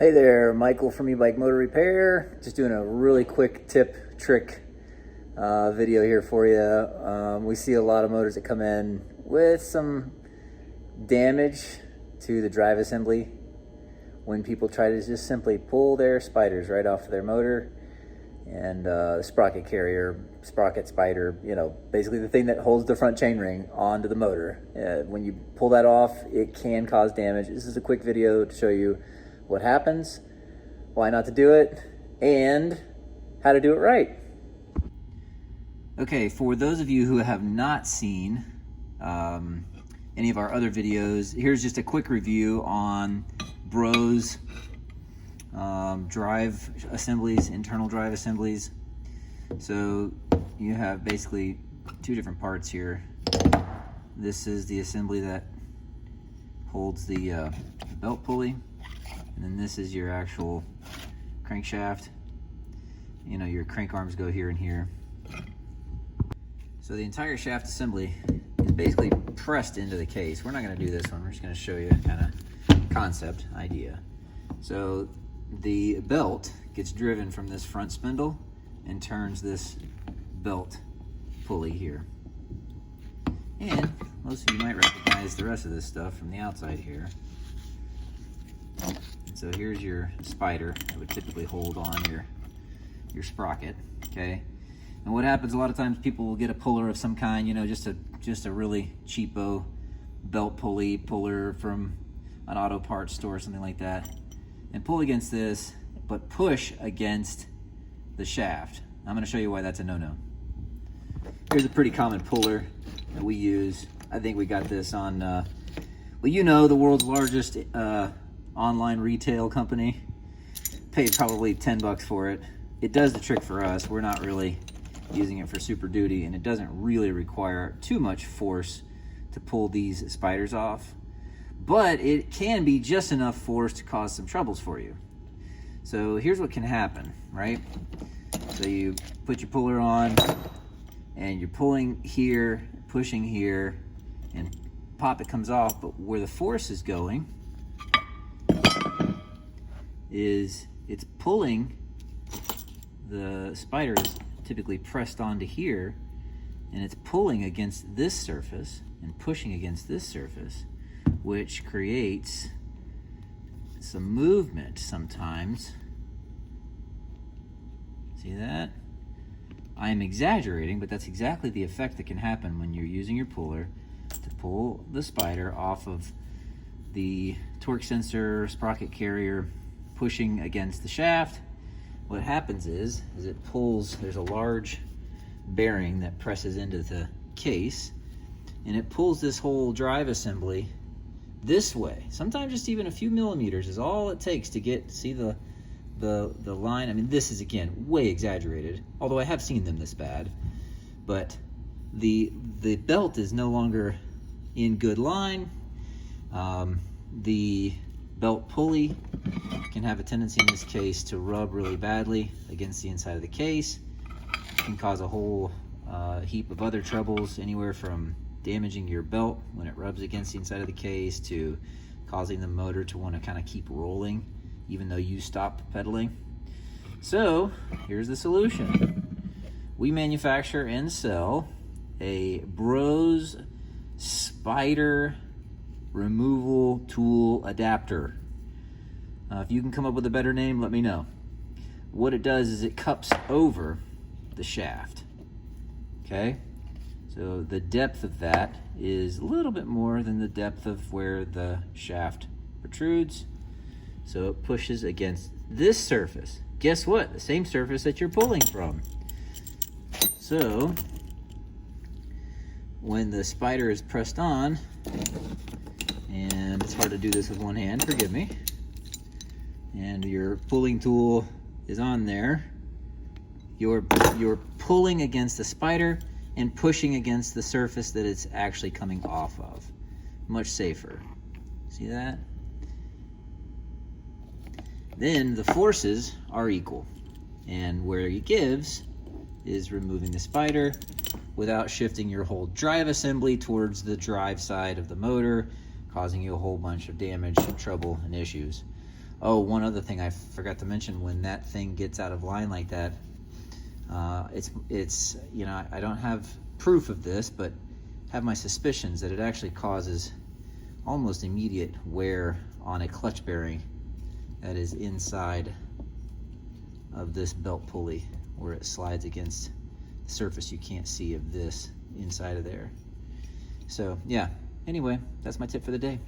Hey there, Michael from eBike Motor Repair. Just doing a really quick tip, trick video here for you. We see a lot of motors that come in with some damage to the drive assembly when people try to just simply pull their spiders right off of their motor and the sprocket carrier, sprocket spider, you know, basically the thing that holds the front chainring onto the motor. When you pull that off, it can cause damage. This is a quick video to show you what happens, why not to do it, and how to do it right. Okay, for those of you who have not seen any of our other videos, here's just a quick review on Brose drive assemblies, internal drive assemblies. So you have basically two different parts here. This is the assembly that holds the belt pulley. And then this is your actual crankshaft. You know, your crank arms go here and here. So the entire shaft assembly is basically pressed into the case. We're not going to do this one. We're just going to show you a kind of concept idea. So the belt gets driven from this front spindle and turns this belt pulley here. And most of you might recognize the rest of this stuff from the outside here. So here's your spider that would typically hold on your sprocket, okay? And what happens a lot of times, people will get a puller of some kind, you know, just a really cheapo belt puller from an auto parts store or something like that, and pull against this, but push against the shaft. I'm going to show you why that's a no-no. Here's a pretty common puller that we use. I think we got this on, well, you know, the world's largest online retail company. Paid probably 10 bucks for it. It does the trick for us. We're not really using it for super duty, and it doesn't really require too much force to pull these spiders off, but it can be just enough force to cause some troubles for you. So here's what can happen, right? So you put your puller on and you're pulling here, pushing here, and pop, it comes off, but where the force is going is it's pulling, the spider is typically pressed onto here, and it's pulling against this surface and pushing against this surface, which creates some movement sometimes. See that? I am exaggerating, but that's exactly the effect that can happen when you're using your puller to pull the spider off of the torque sensor, sprocket carrier, pushing against the shaft. What happens is it pulls, there's a large bearing that presses into the case, and it pulls this whole drive assembly this way. Sometimes just even a few millimeters is all it takes to get, see the line. I mean, this is, again, way exaggerated, although I have seen them this bad, but the belt is no longer in good line. The belt pulley can have a tendency in this case to rub really badly against the inside of the case. It can cause a whole heap of other troubles, anywhere from damaging your belt when it rubs against the inside of the case to causing the motor to want to kind of keep rolling even though you stopped pedaling. So here's the solution. We manufacture and sell a Brose spider removal tool adapter. If you can come up with a better name, let me know. What it does is it cups over the shaft. Okay? So the depth of that is a little bit more than the depth of where the shaft protrudes. So it pushes against this surface. Guess what? The same surface that you're pulling from. So when the spider is pressed on, and it's hard to do this with one hand, forgive me, and your pulling tool is on there, you're pulling against the spider and pushing against the surface that it's actually coming off of. Much safer. See that? Then the forces are equal, and where it gives is removing the spider without shifting your whole drive assembly towards the drive side of the motor, causing you a whole bunch of damage, trouble, and issues. Oh, one other thing I forgot to mention, when that thing gets out of line like that, it's you know, I don't have proof of this, but have my suspicions that it actually causes almost immediate wear on a clutch bearing that is inside of this belt pulley, where it slides against the surface you can't see of this inside of there. So yeah, anyway, that's my tip for the day.